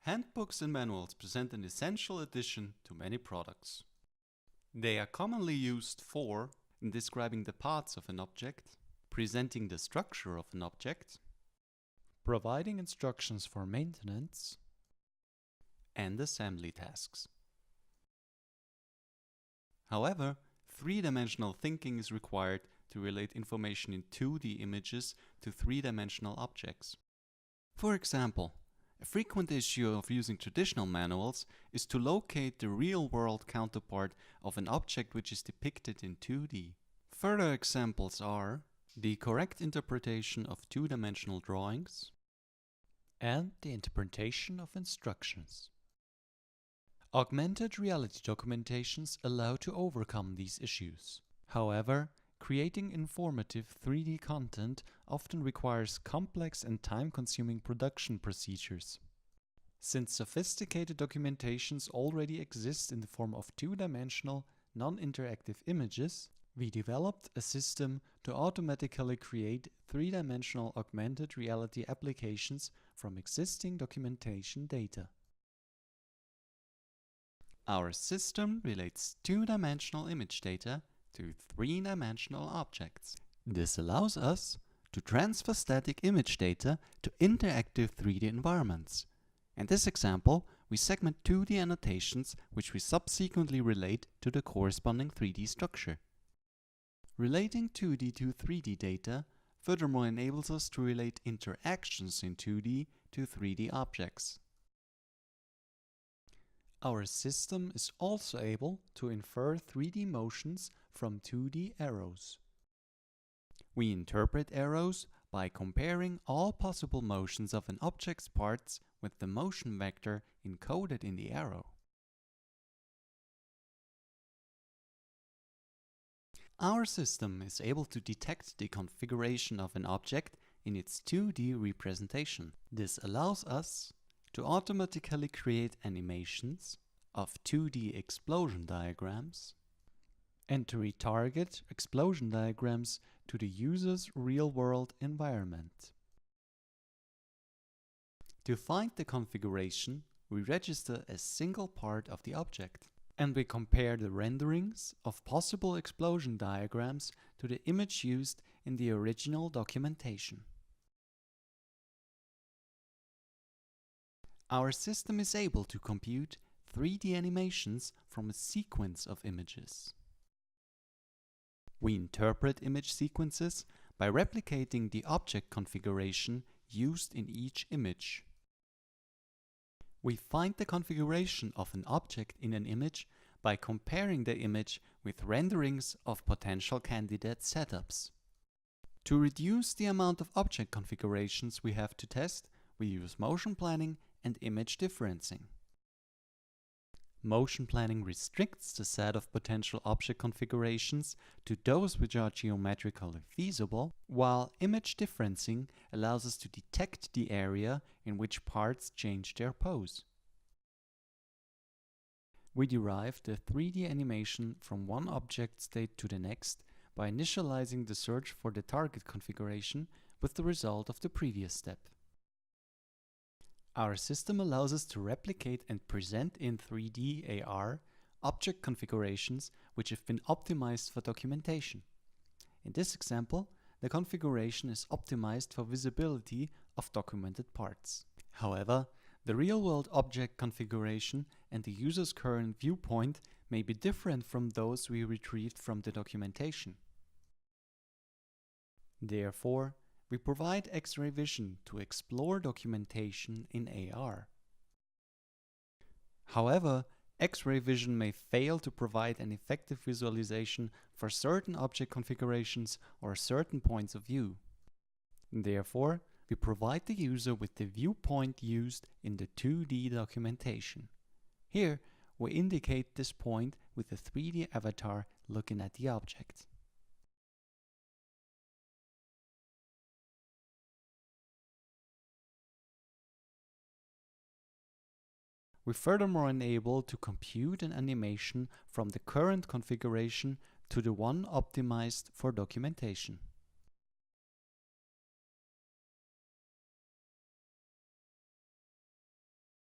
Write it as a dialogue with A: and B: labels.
A: Handbooks and manuals present an essential addition to many products. They are commonly used for describing the parts of an object, presenting the structure of an object,
B: providing instructions for maintenance,
A: and assembly tasks. However, three-dimensional thinking is required to relate information in 2D images to three-dimensional objects. For example, a frequent issue of using traditional manuals is to locate the real-world counterpart of an object which is depicted in 2D. Further examples are the correct interpretation of two-dimensional drawings
B: and the interpretation of instructions. Augmented reality documentations allow to overcome these issues. However, creating informative 3D content often requires complex and time-consuming production procedures. Since sophisticated documentations already exist in the form of two-dimensional, non-interactive images, we developed a system to automatically create three-dimensional augmented reality applications from existing documentation data.
A: Our system relates two-dimensional image data to three-dimensional objects. This allows us to transfer static image data to interactive 3D environments. In this example, we segment 2D annotations which we subsequently relate to the corresponding 3D structure. Relating 2D to 3D data furthermore enables us to relate interactions in 2D to 3D objects.
B: Our system is also able to infer 3D motions from 2D arrows.
A: We interpret arrows by comparing all possible motions of an object's parts with the motion vector encoded in the arrow. Our system is able to detect the configuration of an object in its 2D representation. This allows us to automatically create animations of 2D explosion diagrams
B: and to retarget explosion diagrams to the user's real-world environment.
A: To find the configuration, we register a single part of the object, and we compare the renderings of possible explosion diagrams to the image used in the original documentation. Our system is able to compute 3D animations from a sequence of images. We interpret image sequences by replicating the object configuration used in each image. We find the configuration of an object in an image by comparing the image with renderings of potential candidate setups. To reduce the amount of object configurations we have to test, we use motion planning and image differencing. Motion planning restricts the set of potential object configurations to those which are geometrically feasible, while image differencing allows us to detect the area in which parts change their pose. We derive the 3D animation from one object state to the next by initializing the search for the target configuration with the result of the previous step. Our system allows us to replicate and present in 3D AR object configurations which have been optimized for documentation. In this example, the configuration is optimized for visibility of documented parts. However, the real-world object configuration and the user's current viewpoint may be different from those we retrieved from the documentation. Therefore, we provide X-ray vision to explore documentation in AR. However, X-ray vision may fail to provide an effective visualization for certain object configurations or certain points of view. Therefore, we provide the user with the viewpoint used in the 2D documentation. Here, we indicate this point with a 3D avatar looking at the object. We furthermore enable to compute an animation from the current configuration to the one optimized for documentation.